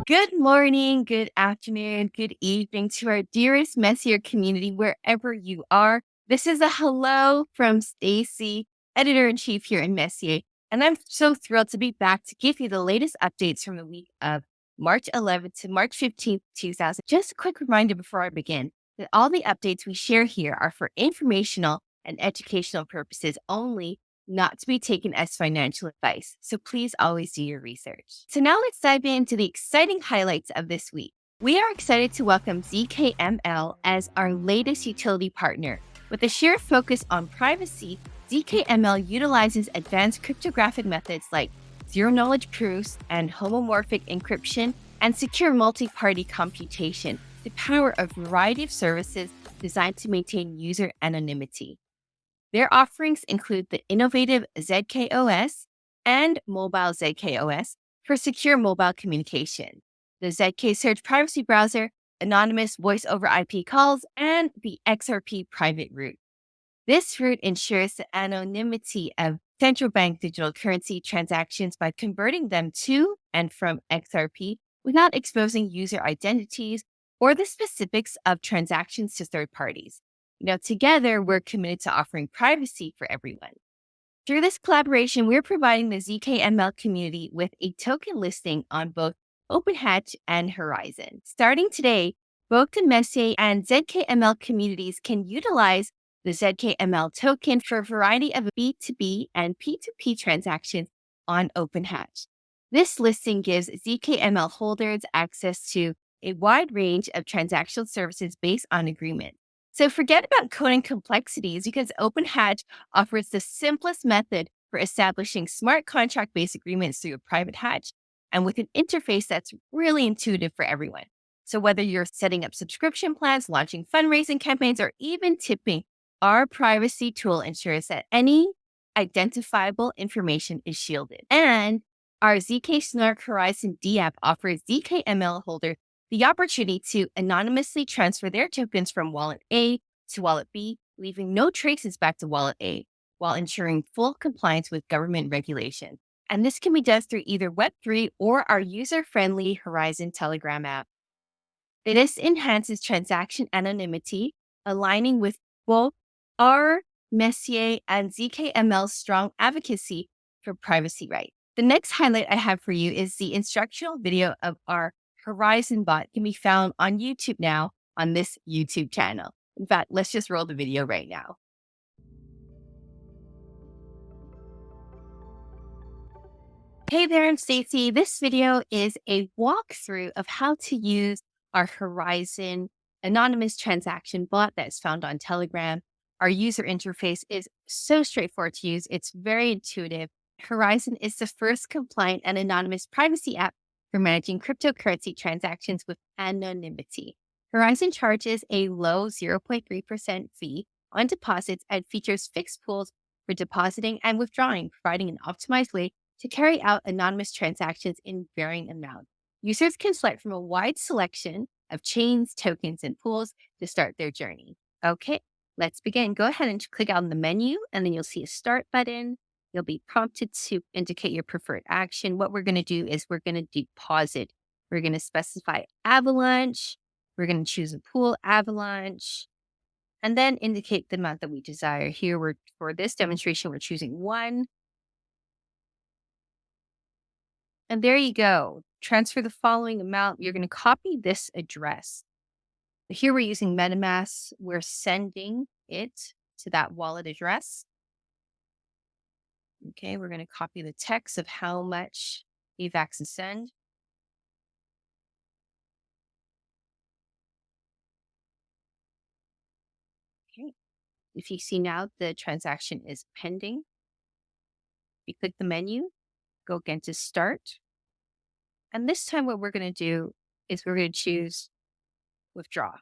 Good morning, good afternoon, good evening to our dearest Messier community, wherever you are. This is a hello from Stacy, editor-in-chief here in Messier. And I'm so thrilled to be back to give you the latest updates from the week of March 11th to March 15th, 2000. Just a quick reminder before I begin that all the updates we share here are for informational and educational purposes only, not to be taken as financial advice. So please always do your research. So now let's dive into the exciting highlights of this week. We are excited to welcome ZKML as our latest utility partner. With a sheer focus on privacy, ZKML utilizes advanced cryptographic methods like zero-knowledge proofs and homomorphic encryption and secure multi-party computation to power a variety of services designed to maintain user anonymity. Their offerings include the innovative ZKOS and mobile ZKOS for secure mobile communication, the ZK Search Privacy Browser, anonymous voice over IP calls, and the XRP private route. This route ensures the anonymity of central bank digital currency transactions by converting them to and from XRP without exposing user identities or the specifics of transactions to third parties. Together, we're committed to offering privacy for everyone. Through this collaboration, we're providing the ZKML community with a token listing on both OpenHatch and Horizon. Starting today, both the Messier and ZKML communities can utilize the ZKML token for a variety of B2B and P2P transactions on OpenHatch. This listing gives ZKML holders access to a wide range of transactional services based on agreement. So forget about coding complexities because OpenHatch offers the simplest method for establishing smart contract-based agreements through a private hatch and with an interface that's really intuitive for everyone. So whether you're setting up subscription plans, launching fundraising campaigns, or even tipping, our privacy tool ensures that any identifiable information is shielded. And our ZK Snark Horizon D app offers ZKML holders the opportunity to anonymously transfer their tokens from wallet A to wallet B, leaving no traces back to wallet A, while ensuring full compliance with government regulation. And this can be done through either Web3 or our user-friendly Horizon Telegram app. This enhances transaction anonymity, aligning with both our Messier and ZKML's strong advocacy for privacy rights. The next highlight I have for you is the instructional video of our Horizon bot can be found on YouTube now on this YouTube channel. In fact, let's just roll the video right now. Hey there, I'm Stacy. This video is a walkthrough of how to use our Horizon anonymous transaction bot that's found on Telegram. Our user interface is so straightforward to use. It's very intuitive. Horizon is the first compliant and anonymous privacy app for managing cryptocurrency transactions with anonymity. Horizon charges a low 0.3% fee on deposits and features fixed pools for depositing and withdrawing, providing an optimized way to carry out anonymous transactions in varying amounts. Users can select from a wide selection of chains, tokens, and pools to start their journey. Okay, let's begin. Go ahead and click on the menu, and then you'll see a start button. You'll be prompted to indicate your preferred action. What we're going to do is we're going to deposit. We're going to specify Avalanche. We're going to choose a pool, Avalanche, and then indicate the amount that we desire. Here, for this demonstration, we're choosing 1. And there you go. Transfer the following amount. You're going to copy this address. Here we're using MetaMask. We're sending it to that wallet address. Okay, we're going to copy the text of how much AVAX to send. Okay, if you see now, the transaction is pending. You click the menu, go again to start. And this time what we're going to do is we're going to choose withdraw.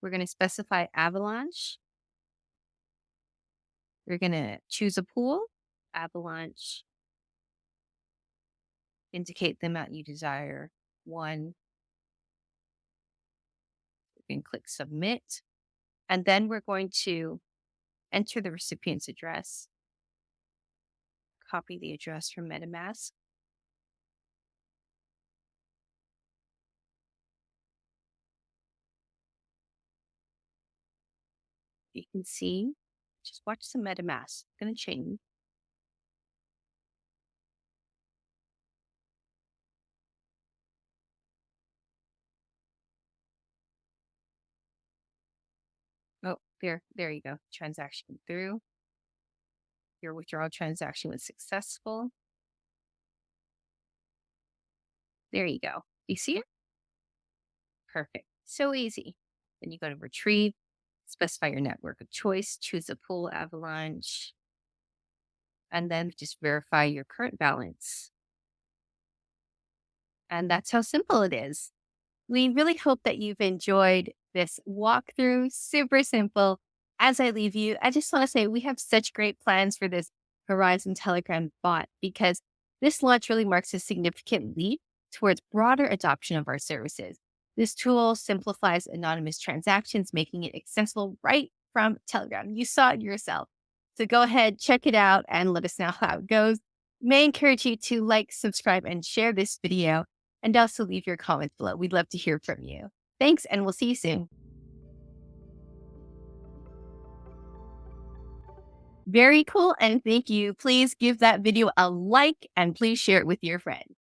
We're going to specify Avalanche. We're going to choose a pool, Avalanche, indicate the amount you desire, 1. We can click submit. And then we're going to enter the recipient's address, copy the address from MetaMask. You can see, just watch the MetaMask. Going to change. Oh, there you go. Transaction through. Your withdrawal transaction was successful. There you go. You see it? Perfect. So easy. Then you go to retrieve, specify your network of choice, choose a pool avalanche, and then just verify your current balance. And that's how simple it is. We really hope that you've enjoyed this walkthrough. Super simple. As I leave you, I just want to say we have such great plans for this Horizon Telegram bot because this launch really marks a significant leap towards broader adoption of our services. This tool simplifies anonymous transactions, making it accessible right from Telegram. You saw it yourself. So go ahead, check it out, and let us know how it goes. May encourage you to like, subscribe, and share this video, and also leave your comments below. We'd love to hear from you. Thanks, and we'll see you soon. Very cool, and thank you. Please give that video a like, and please share it with your friends.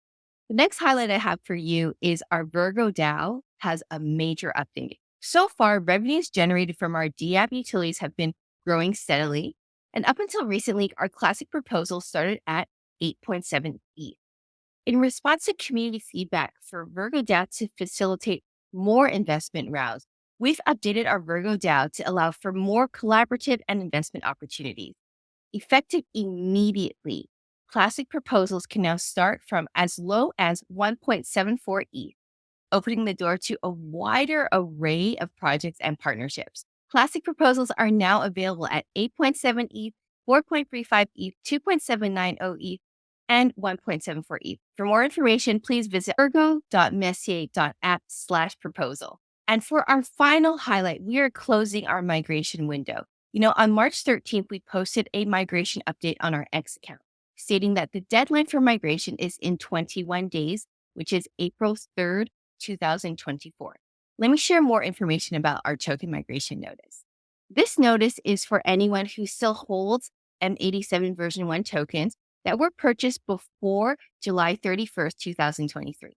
The next highlight I have for you is our VirgoDAO has a major update. So far, revenues generated from our DApp utilities have been growing steadily, and up until recently, our classic proposal started at 8.7 ETH. In response to community feedback for VirgoDAO to facilitate more investment rounds, we've updated our VirgoDAO to allow for more collaborative and investment opportunities. Effective immediately, classic proposals can now start from as low as 1.74 ETH, opening the door to a wider array of projects and partnerships. Classic proposals are now available at 8.7 ETH, 4.35 ETH, 2.790 ETH, and 1.74 ETH. For more information, please visit virgo.messier.app/proposal. And for our final highlight, we are closing our migration window. On March 13th, we posted a migration update on our X account, stating that the deadline for migration is in 21 days, which is April 3rd, 2024. Let me share more information about our token migration notice. This notice is for anyone who still holds M87 version 1 tokens that were purchased before July 31st, 2023.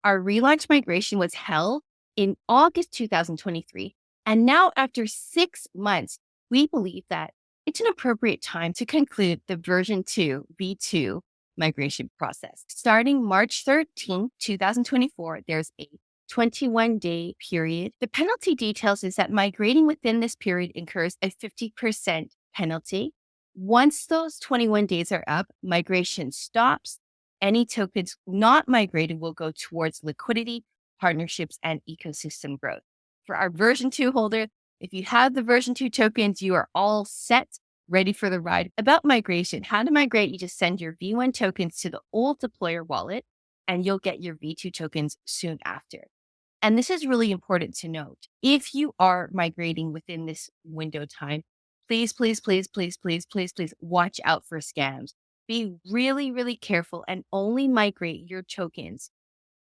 Our relaunch migration was held in August 2023, and now after 6 months, we believe that it's an appropriate time to conclude the version 2 V2 migration process. Starting March 13, 2024, there's a 21-day period. The penalty details is that migrating within this period incurs a 50% penalty. Once those 21 days are up, migration stops. Any tokens not migrated will go towards liquidity, partnerships, and ecosystem growth. For our version 2 holder, if you have the version 2 tokens, you are all set, ready for the ride. About migration, how to migrate, you just send your V1 tokens to the old deployer wallet, and you'll get your V2 tokens soon after. And this is really important to note. If you are migrating within this window time, please, please, please, please, please, please, please watch out for scams. Be really, really careful and only migrate your tokens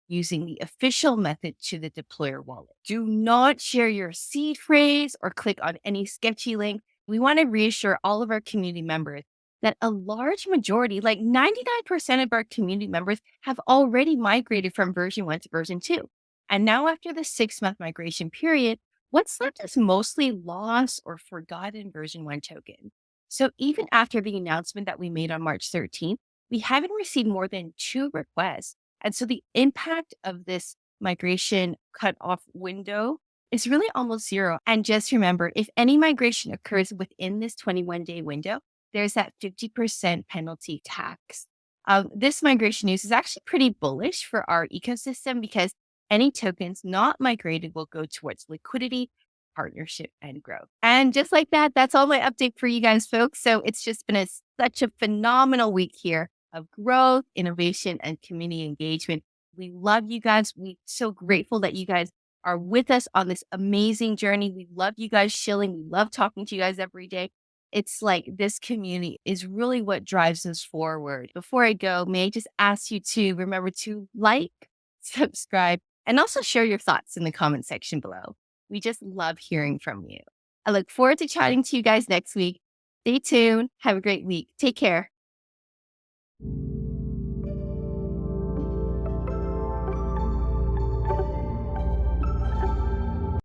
using the official method to the deployer wallet. Do not share your seed phrase or click on any sketchy link. We want to reassure all of our community members that a large majority, like 99% of our community members, have already migrated from version 1 to version 2. And now after the 6-month migration period, what's left is mostly lost or forgotten version 1 token. So even after the announcement that we made on March 13th, we haven't received more than 2 requests. And so the impact of this migration cutoff window is really almost zero. And just remember, if any migration occurs within this 21-day window, there's that 50% penalty tax. This migration news is actually pretty bullish for our ecosystem because any tokens not migrated will go towards liquidity, partnership, and growth. And just like that, that's all my update for you guys, folks. So it's just been such a phenomenal week here of growth, innovation, and community engagement. We love you guys. We're so grateful that you guys are with us on this amazing journey. We love you guys shilling. We love talking to you guys every day. It's like this community is really what drives us forward. Before I go, may I just ask you to remember to like, subscribe, and also share your thoughts in the comment section below. We just love hearing from you. I look forward to chatting to you guys next week. Stay tuned. Have a great week. Take care.